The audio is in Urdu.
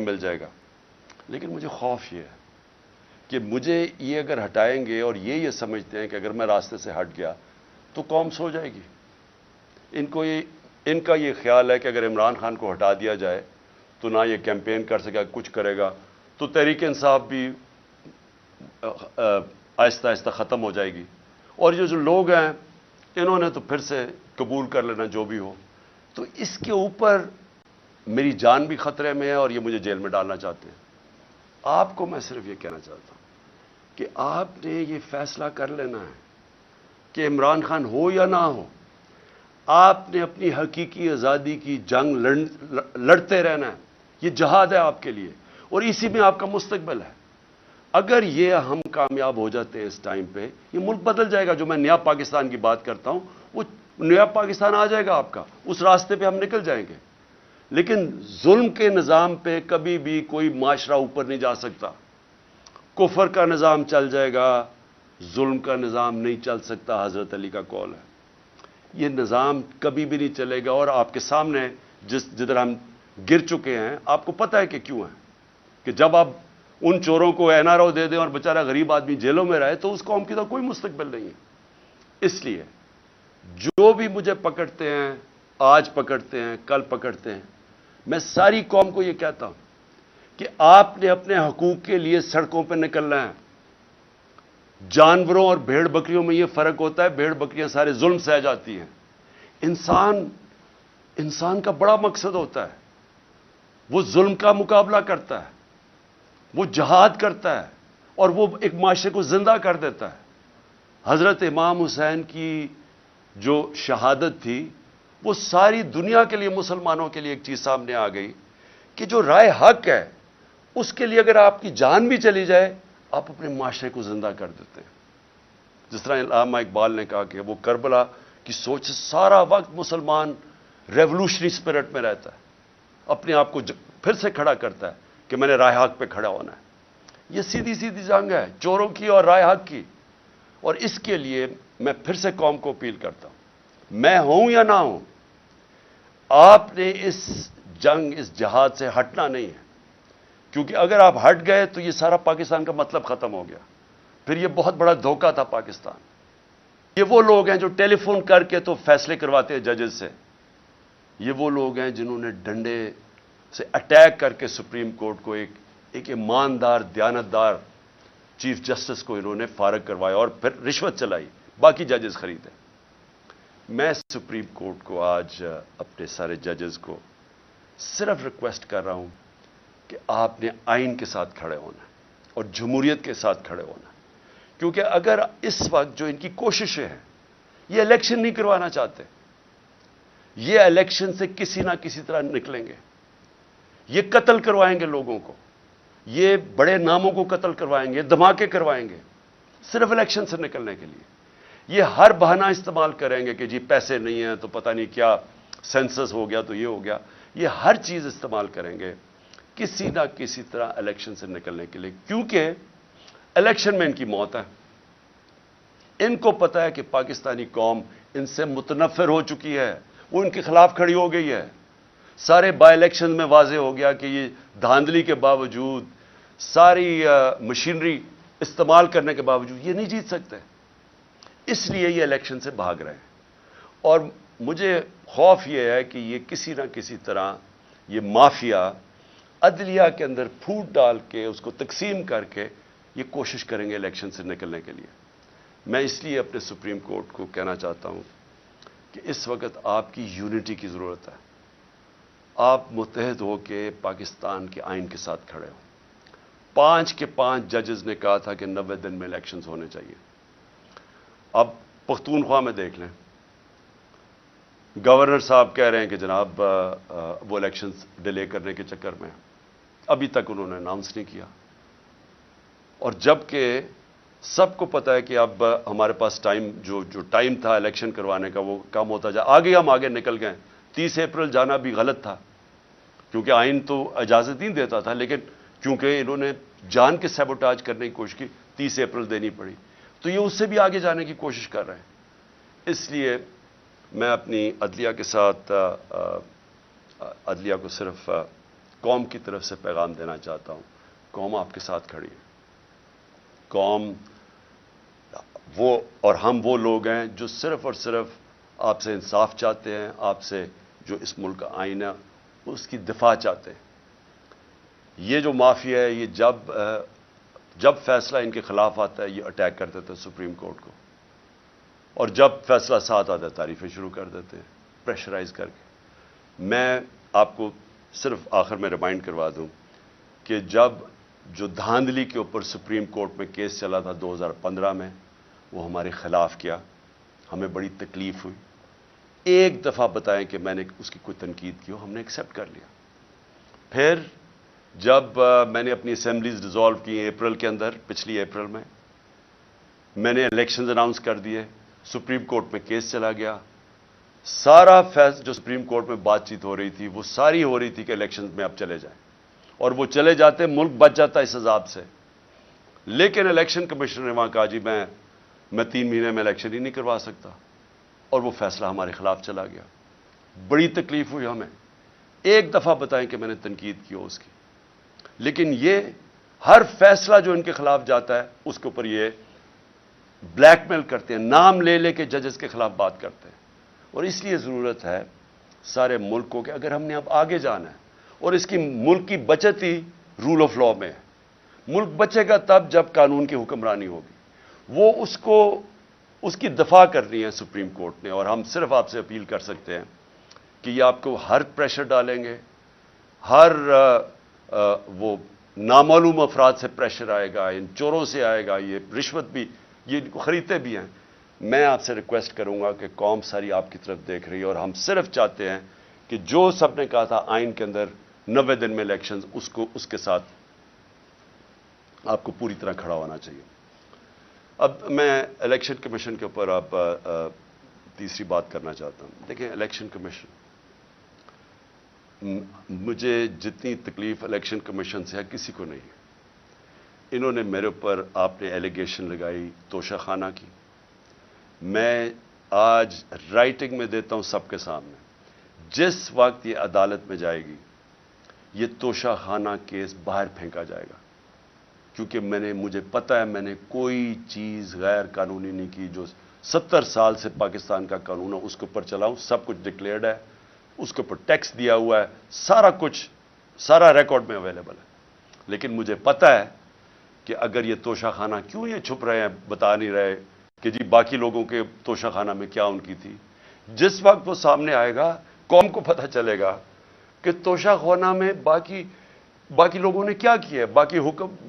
ٹائم مل جائے گا. لیکن مجھے خوف یہ ہے کہ مجھے یہ اگر ہٹائیں گے اور یہ سمجھتے ہیں کہ اگر میں راستے سے ہٹ گیا تو قوم سو جائے گی. ان کا یہ خیال ہے کہ اگر عمران خان کو ہٹا دیا جائے تو نہ یہ کیمپین کر سکے, کچھ کرے گا, تو تحریک انصاف بھی آہستہ آہستہ ختم ہو جائے گی. اور یہ جو لوگ ہیں انہوں نے تو پھر سے قبول کر لینا جو بھی ہو. تو اس کے اوپر میری جان بھی خطرے میں ہے اور یہ مجھے جیل میں ڈالنا چاہتے ہیں. آپ کو میں صرف یہ کہنا چاہتا ہوں کہ آپ نے یہ فیصلہ کر لینا ہے کہ عمران خان ہو یا نہ ہو, آپ نے اپنی حقیقی آزادی کی جنگ لڑتے رہنا ہے. یہ جہاد ہے آپ کے لیے اور اسی میں آپ کا مستقبل ہے. اگر یہ ہم کامیاب ہو جاتے ہیں اس ٹائم پہ, یہ ملک بدل جائے گا. جو میں نیا پاکستان کی بات کرتا ہوں وہ نیا پاکستان آ جائے گا آپ کا. اس راستے پہ ہم نکل جائیں گے. لیکن ظلم کے نظام پہ کبھی بھی کوئی معاشرہ اوپر نہیں جا سکتا. کفر کا نظام چل جائے گا, ظلم کا نظام نہیں چل سکتا. حضرت علی کا قول ہے. یہ نظام کبھی بھی نہیں چلے گا. اور آپ کے سامنے جدھر ہم گر چکے ہیں, آپ کو پتہ ہے کہ کیوں ہے. کہ جب آپ ان چوروں کو این آر او دے دیں اور بیچارہ غریب آدمی جیلوں میں رہے تو اس قوم کی تو کوئی مستقبل نہیں ہے. اس لیے جو بھی مجھے پکڑتے ہیں, آج پکڑتے ہیں, کل پکڑتے ہیں, میں ساری قوم کو یہ کہتا ہوں کہ آپ نے اپنے حقوق کے لیے سڑکوں پہ نکلنا ہے. جانوروں اور بھیڑ بکریوں میں یہ فرق ہوتا ہے, بھیڑ بکریاں سارے ظلم سہ جاتی ہیں. انسان کا بڑا مقصد ہوتا ہے, وہ ظلم کا مقابلہ کرتا ہے, وہ جہاد کرتا ہے اور وہ ایک معاشرے کو زندہ کر دیتا ہے. حضرت امام حسین کی جو شہادت تھی وہ ساری دنیا کے لیے, مسلمانوں کے لیے ایک چیز سامنے آ گئی کہ جو رائے حق ہے اس کے لیے اگر آپ کی جان بھی چلی جائے آپ اپنے معاشرے کو زندہ کر دیتے ہیں. جس طرح علامہ اقبال نے کہا کہ وہ کربلا کی سوچ سے سارا وقت مسلمان ریولوشنری اسپرٹ میں رہتا ہے, اپنے آپ کو پھر سے کھڑا کرتا ہے کہ میں نے رائے حق پہ کھڑا ہونا ہے. یہ سیدھی سیدھی جنگ ہے چوروں کی اور رائے حق کی. اور اس کے لیے میں پھر سے قوم کو اپیل کرتا ہوں, میں ہوں یا نہ ہوں, آپ نے اس جنگ, اس جہاد سے ہٹنا نہیں ہے. کیونکہ اگر آپ ہٹ گئے تو یہ سارا پاکستان کا مطلب ختم ہو گیا. پھر یہ بہت بڑا دھوکہ تھا پاکستان. یہ وہ لوگ ہیں جو ٹیلی فون کر کے تو فیصلے کرواتے ہیں ججز سے. یہ وہ لوگ ہیں جنہوں نے ڈنڈے سے اٹیک کر کے سپریم کورٹ کو ایک ایماندار, دیانتدار چیف جسٹس کو انہوں نے فارغ کروایا اور پھر رشوت چلائی, باقی ججز خریدے. میں سپریم کورٹ کو آج اپنے سارے ججز کو صرف ریکویسٹ کر رہا ہوں کہ آپ نے آئین کے ساتھ کھڑے ہونا ہے اور جمہوریت کے ساتھ کھڑے ہونا ہے. کیونکہ اگر اس وقت جو ان کی کوششیں ہیں, یہ الیکشن نہیں کروانا چاہتے, یہ الیکشن سے کسی نہ کسی طرح نکلیں گے. یہ قتل کروائیں گے لوگوں کو, یہ بڑے ناموں کو قتل کروائیں گے, دھماکے کروائیں گے صرف الیکشن سے نکلنے کے لیے. یہ ہر بہانہ استعمال کریں گے کہ جی پیسے نہیں ہیں تو پتہ نہیں کیا سینسس ہو گیا تو یہ ہو گیا. یہ ہر چیز استعمال کریں گے کسی نہ کسی طرح الیکشن سے نکلنے کے لیے. کیونکہ الیکشن میں ان کی موت ہے. ان کو پتہ ہے کہ پاکستانی قوم ان سے متنفر ہو چکی ہے, وہ ان کے خلاف کھڑی ہو گئی ہے. سارے بائی الیکشن میں واضح ہو گیا کہ یہ دھاندلی کے باوجود, ساری مشینری استعمال کرنے کے باوجود یہ نہیں جیت سکتے. اس لیے یہ الیکشن سے بھاگ رہے ہیں. اور مجھے خوف یہ ہے کہ یہ کسی نہ کسی طرح یہ مافیا عدلیہ کے اندر پھوٹ ڈال کے اس کو تقسیم کر کے یہ کوشش کریں گے الیکشن سے نکلنے کے لیے. میں اس لیے اپنے سپریم کورٹ کو کہنا چاہتا ہوں کہ اس وقت آپ کی یونٹی کی ضرورت ہے. آپ متحد ہو کے پاکستان کے آئین کے ساتھ کھڑے ہوں. 5 کے 5 ججز نے کہا تھا کہ 90 دن میں الیکشنز ہونے چاہیے. اب پختونخوا میں دیکھ لیں, گورنر صاحب کہہ رہے ہیں کہ جناب وہ الیکشنز ڈیلے کرنے کے چکر میں, ابھی تک انہوں نے اناؤنس نہیں کیا. اور جبکہ سب کو پتہ ہے کہ اب ہمارے پاس ٹائم, جو ٹائم تھا الیکشن کروانے کا وہ کم ہوتا جا, ہم آگے نکل گئے. 30 اپریل جانا بھی غلط تھا کیونکہ آئین تو اجازت نہیں دیتا تھا, لیکن کیونکہ انہوں نے جان کے سیبوٹاج کرنے کی کوشش کی 30 اپریل دینی پڑی. تو یہ اس سے بھی آگے جانے کی کوشش کر رہے ہیں. اس لیے میں اپنی عدلیہ کے ساتھ عدلیہ کو صرف قوم کی طرف سے پیغام دینا چاہتا ہوں، قوم آپ کے ساتھ کھڑی ہے. قوم وہ اور ہم وہ لوگ ہیں جو صرف اور صرف آپ سے انصاف چاہتے ہیں، آپ سے جو اس ملک کا آئین ہے اس کی دفاع چاہتے ہیں. یہ جو مافیا ہے یہ جب فیصلہ ان کے خلاف آتا ہے یہ اٹیک کر دیتے ہیں سپریم کورٹ کو، اور جب فیصلہ ساتھ آتا ہے تعریفیں شروع کر دیتے ہیں پریشرائز کر کے. میں آپ کو صرف آخر میں ریمائنڈ کروا دوں کہ جب جو دھاندلی کے اوپر سپریم کورٹ میں کیس چلا تھا 2015 میں، وہ ہمارے خلاف کیا، ہمیں بڑی تکلیف ہوئی. ایک دفعہ بتائیں کہ میں نے اس کی کوئی تنقید کی ہو، ہم نے ایکسیپٹ کر لیا. پھر جب میں نے اپنی اسمبلیز ڈیزالو کی اپریل کے اندر، پچھلی اپریل میں نے الیکشنز اناؤنس کر دیے، سپریم کورٹ میں کیس چلا گیا. سارا جو سپریم کورٹ میں بات چیت ہو رہی تھی وہ ساری ہو رہی تھی کہ الیکشنز میں اب چلے جائیں، اور وہ چلے جاتے ملک بچ جاتا اس عذاب سے. لیکن الیکشن کمیشنر نے وہاں کہا جی میں 3 مہینے میں الیکشن ہی نہیں کروا سکتا، اور وہ فیصلہ ہمارے خلاف چلا گیا. بڑی تکلیف ہوئی ہمیں. ایک دفعہ بتائیں کہ میں نے تنقید کی ہو اس کی. لیکن یہ ہر فیصلہ جو ان کے خلاف جاتا ہے اس کے اوپر یہ بلیک میل کرتے ہیں، نام لے لے کے ججز کے خلاف بات کرتے ہیں. اور اس لیے ضرورت ہے سارے ملک کو کہ اگر ہم نے اب آگے جانا ہے، اور اس کی ملک کی بچت ہی رول آف لا میں ہے. ملک بچے گا تب جب قانون کی حکمرانی ہوگی. وہ اس کی دفاع کرنی ہے سپریم کورٹ نے، اور ہم صرف آپ سے اپیل کر سکتے ہیں کہ یہ آپ کو ہر پریشر ڈالیں گے، ہر وہ نامعلوم افراد سے پریشر آئے گا، ان چوروں سے آئے گا، یہ رشوت بھی یہ خریدتے بھی ہیں. میں آپ سے ریکویسٹ کروں گا کہ قوم ساری آپ کی طرف دیکھ رہی ہے، اور ہم صرف چاہتے ہیں کہ جو سب نے کہا تھا آئین کے اندر 90 دن میں الیکشنز، اس کے ساتھ آپ کو پوری طرح کھڑا ہونا چاہیے. اب میں الیکشن کمیشن کے اوپر اب تیسری بات کرنا چاہتا ہوں. دیکھیں، الیکشن کمیشن، مجھے جتنی تکلیف الیکشن کمیشن سے ہے کسی کو نہیں ہے. انہوں نے میرے اوپر، آپ نے ایلیگیشن لگائی توشہ خانہ کی. میں آج رائٹنگ میں دیتا ہوں سب کے سامنے، جس وقت یہ عدالت میں جائے گی یہ توشہ خانہ کیس باہر پھینکا جائے گا. کیونکہ مجھے پتہ ہے میں نے کوئی چیز غیر قانونی نہیں کی. جو 70 سال سے پاکستان کا قانون ہے اس کے اوپر چلاؤں، سب کچھ ڈکلیئرڈ ہے، اس کے اوپر ٹیکس دیا ہوا ہے، سارا کچھ، سارا ریکارڈ میں اویلیبل ہے. لیکن مجھے پتہ ہے کہ اگر یہ توشہ خانہ، کیوں یہ چھپ رہے ہیں، بتا نہیں رہے کہ جی باقی لوگوں کے توشہ خانہ میں کیا ان کی تھی. جس وقت وہ سامنے آئے گا قوم کو پتہ چلے گا کہ توشہ خانہ میں باقی لوگوں نے کیا کیا ہے، باقی حکم